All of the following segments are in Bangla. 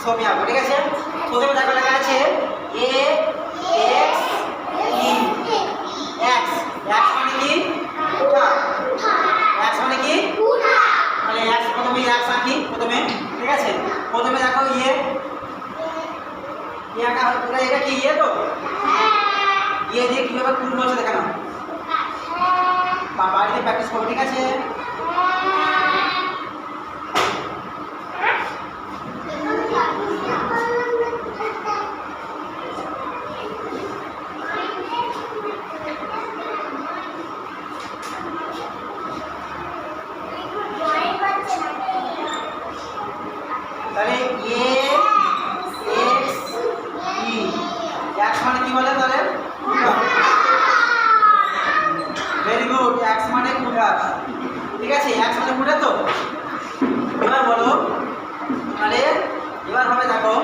ছবি আঁকবো, ঠিক আছে? প্রথমে দেখো লেখা আছে এ এক্স ই এক্স। এক্স মানে কি? এক্স মানে কি? তাহলে এক্স প্রথমে এক্স আঁকি প্রথমে, ঠিক আছে? প্রথমে দেখো ইয়ে আঁকা, এটা কি ইয়ে তো? ইয়ে দিয়ে কিভাবে কুল বলছে দেখানো, বাড়িতে প্র্যাকটিস করো, ঠিক আছে? তাহলে এ এক্স ই এক্স মানে কি বলে তাহলে? ভেরি গুড, এক্স মানে কুঠার, ঠিক আছে? এক্স মানে কুঠার তো। এবার বলো, তাহলে এবার হবে দেখো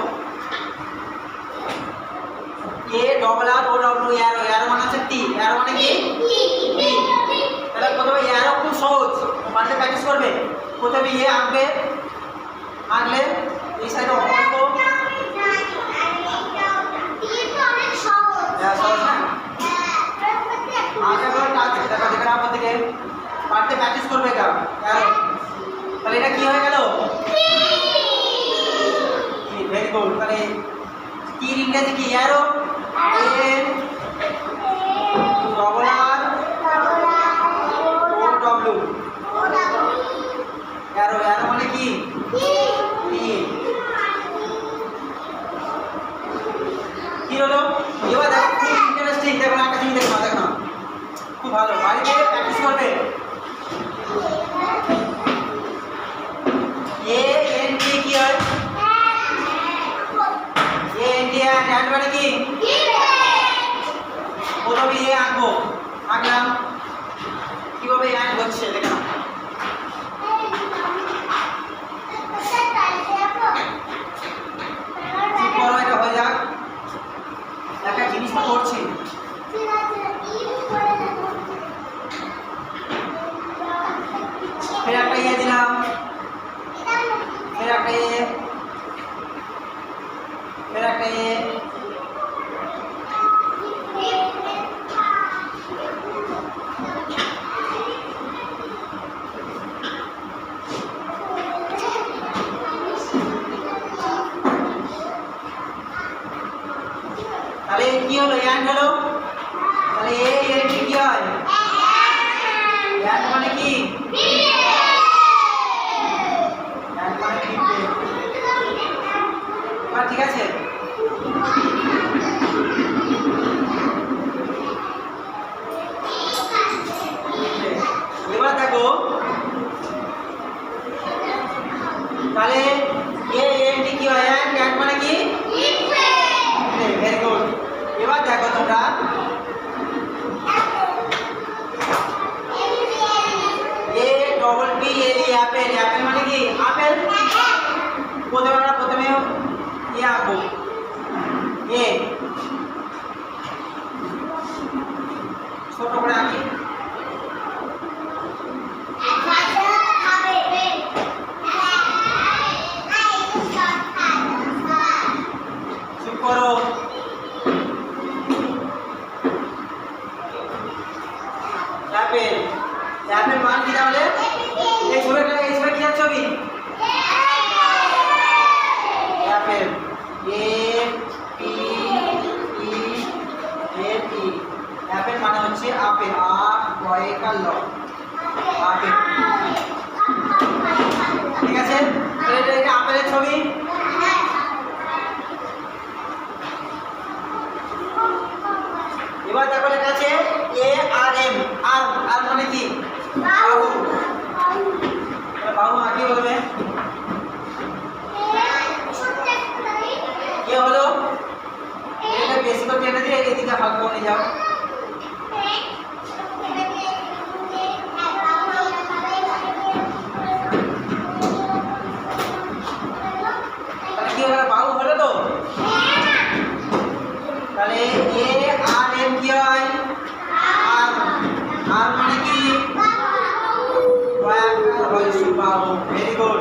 A double R O W arrow, arrow মানে হচ্ছে টি, অ্যারো মানে কি? টি। তাহলে প্রথমে অ্যারো খুব সহজ, বাড়িতে প্র্যাকটিস করবে। প্রথমে ইয়ে আঁকবে, আঁকলে এই সাইডে অঙ্ক সহজ না? আগে বলো কাজ দেখো যেখানে আমার থেকে বাড়িতে প্র্যাকটিস করবে এটা অ্যারো। তাহলে এটা কি হয়ে গেল? Very good. তাহলে টির ইংরেজি কি? Arrow. A double R O W arrow, arrow মানে কি? টি। কি হলো? এবার দেখো খুব ইন্টারেস্টিং, দেখো একটা জিনিস দেখো, দেখো না, খুব ভালো, বাড়িতে প্র্যাকটিস করবে। এ এন টি কি হয়? এ এন টি অ্যান্ড মানে কি? প্রথমে এ আঁকবো, আঁকলাম, কিভাবে অ্যান্ড হচ্ছে দেখো না। এটা হয়ে যাক, একটা জিনিস তো করছি। फिर একটা ইয়ে দিলাম, फिर একটা ইয়ে, फिर একটা ইয়ে, তাহলে কি হলো? অ্যান্ড হলো। তাহলে এ এর কি হয়? অ্যান্ড মানে কি? অ্যান্ড মানে কি? ঠিক আছে? এবার দেখো, তাহলে এ এন টি কি হয়? অ্যান্ড মানে কি? Very good. এবার দেখো তোমরা এ ডবল পি এল ই অ্যাপেল, অ্যাপেল মানে কি? আপেল। প্রথমে ইয়ে আঁকবো, এ ছোট করে আঁকি, চুপ করো। অ্যাপেল, অ্যাপেল মান কি তাহলে? এই ছবিটা, এই ছবি কি ছবি? Apple, A P E A T, Apple মানে হচ্ছে আপেল, আ বয়ে কাল আপেল, ঠিক আছে? এটা আপেলের ছবি। এবার দেখো লেখা আছে এ আর এম, আর্ম, আর্ম মানে কি? বাহু। বাহু আঁকি বলবে, কি হলো? এটা বেশি করে টেনে দিয়ে এদিকে ভাগ করে যাও। তাহলে কি হলো? বাহু হলো তো। তাহলে এ আর এম কি হয়? আর্ম, আর্ম মানে কি? বাহু। Very good.